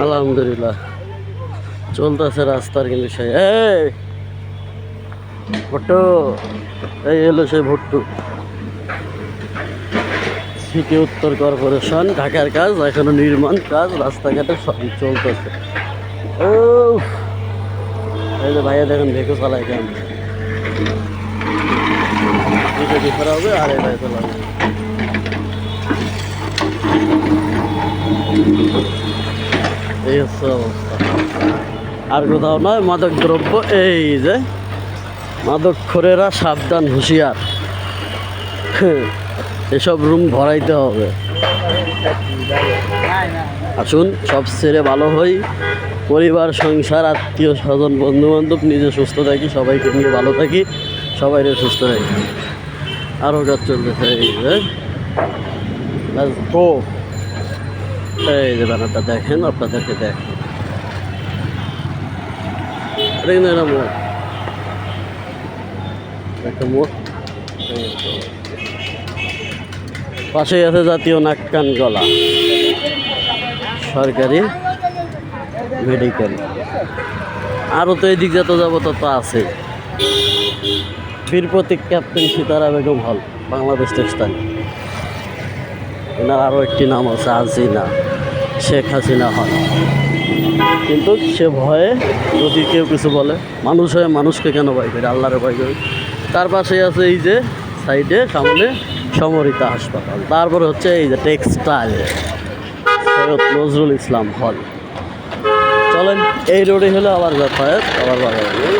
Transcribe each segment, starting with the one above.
আলহামদুলিল্লাহ চলতেছে রাস্তার কিন্তু সেই ভুট্টু এই হলো সেই ভুট্টু সিটি উত্তর কর্পোরেশন ঢাকার কাজ এখনো নির্মাণ কাজ রাস্তাঘাটে সবই চলতেছে। ও এই যে ভাইয়া দেখেন ভেকো চালায় কেন খারাপ হবে আর এই ভাই চালাবে এই হচ্ছে অবস্থা। আর কোথাও নয় মাদক দ্রব্য এই যে মাদকখোরেরা সাবধান হুঁশিয়ার এসব রুম ভরাইতে হবে। আসুন সব ছেড়ে ভালো হই, পরিবার সংসার আত্মীয় স্বজন বন্ধু বান্ধব নিজে সুস্থ থাকি, সবাইকে নিয়ে ভালো থাকি, সবাই সুস্থ থাকি। আরও কাজ চলতেছে এই যে এই যে ব্যানারটা দেখেন আপনাদেরকে দেখেন একটা মোট পাশেই আছে জাতীয় নাক কান গলা সরকারি মেডিকেল। আরও তো এদিক যত যাবো তত আছে। বীর প্রতীক ক্যাপ্টেন সীতারা বেগম হল বাংলাদেশ টেক্সটাইল। এনার আরও একটি নাম আছে হাসিনা, শেখ হাসিনা হল। কিন্তু সে ভয়ে যদি কেউ কিছু বলে মানুষ হয়ে মানুষকে কেন ভয় করে, আল্লাহরে ভয় করে। তার পাশেই আছে এই যে সাইডে সামনে সমরিতা হাসপাতাল, তারপরে হচ্ছে এই যে টেক্সটাইল সৈয়দ নজরুল ইসলাম হল। চলেন এই রোডে হলে আবার যাতায়াত আবার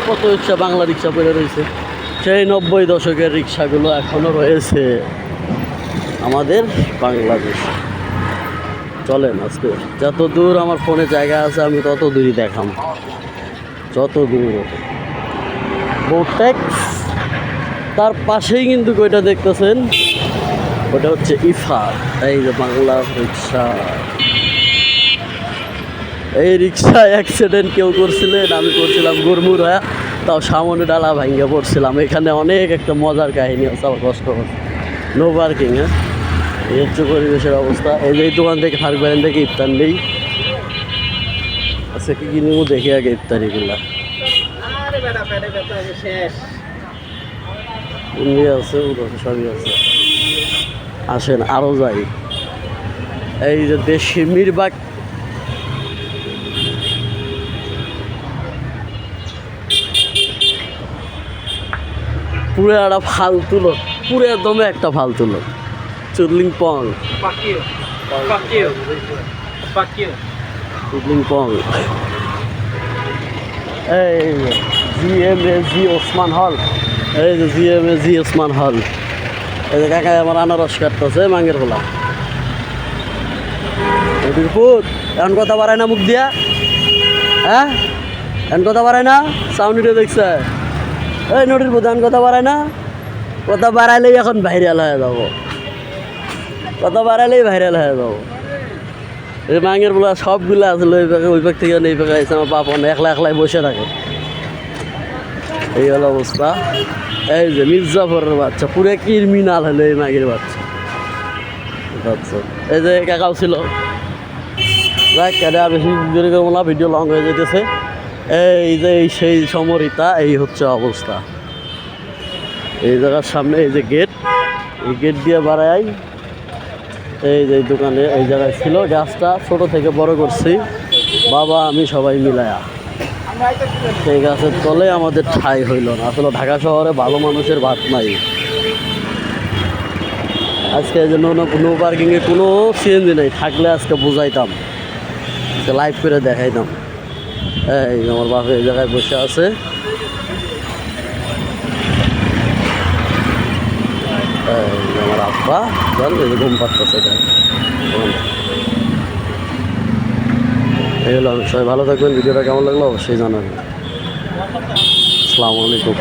কত রিক্সা বাংলা রিক্সা পড়ে রয়েছে, সেই 90 দশকের রিক্সাগুলো এখনও রয়েছে আমাদের বাংলাদেশে। চলেন আজকে যত দূর আমার ফোনে জায়গা আছে আমি তত দূরই দেখাম, যত দূর বোটেক্স। তার পাশেই কিন্তু ওইটা দেখতেছেন ওটা হচ্ছে ইফার। এই যে বাংলা রিক্সা, এই রিক্সা অ্যাক্সিডেন্ট কেউ করছিলেন, আমি করছিলাম গুরমুরা, তাও সামনে ডালা ভাঙ্গা পড়ছিলাম। এখানে অনেক একটা মজার কাহিনী আছে, আমার কষ্ট হচ্ছে। No parking. এই হচ্ছে পরিবেশের অবস্থা। এই যে এই দোকান থেকে ফারুকবাইন থেকে ইফতার নেই। আচ্ছা কি কিনবো দেখি আগে ইফতারিগুলা আছে, সবই আছে। আসেন আরও যাই। এই যে দেশি মিরবাগ পুরো একটা ফালতু লোক, পুরো দমে একটা ফালতু লোক। চুদলিং পং চুদলিং পং। এই জিএমএজি ওসমান হল, এই যে জিএমএজি ওসমান হল। এই যে কাকায় আমার আনারস কাটতেছে মাঙ্গের খোলা। পুত এখন কথা বাড়ায় না মুখ দিয়া, হ্যাঁ এখন কথা বাড়ায় না, সাউন্ড দেখছে এই নোটির প্রধান কথা বাড়ায় না, কথা বাড়াইলেই এখন ভাইরাল হয়ে যাব, কথা বাড়াইলেই ভাইরাল হয়ে যাব। এই মাঙ্গের বলা সবগুলো আসলে ওই পাক থেকে এই পাকে আসছে। আমার বাপ একলা একলাই বসে থাকে। এই হলো অবস্থা। এই যে মির্জাফরের বাচ্চা পুরো ক্রিমিনাল হলো এই মাগের বাচ্চা। এই যে কাকাও ছিল, যাক কেন আর বেশি জোরে করবো না, ভিডিও লং হয়ে যেতেছে। এই যে সেই সমরিতা, এই হচ্ছে অবস্থা। এই জায়গার সামনে এই যে গেট, এই গেট দিয়ে বাড়াই। এই যে দোকানে এই জায়গায় ছিল গাছটা, ছোট থেকে বড় করছি বাবা আমি সবাই মিলায়া। সেই গাছের তলে আমাদের ঠাঁই হইল না। আসলে ঢাকা শহরে ভালো মানুষের ভাত নাই। আজকে এই জন্য নো পার্কিংয়ে কোনো সিএনজি নেই, থাকলে আজকে বুঝাইতাম, লাইভ করে দেখাইতাম। এই আমার বাপে এই জায়গায় বসে আছে। আমার আব্বা ঘুম পাচ্ছে। এই হলো, সবাই ভালো থাকবেন। ভিডিওটা কেমন লাগলো অবশ্যই জানাবেন। আসসালামু আলাইকুম।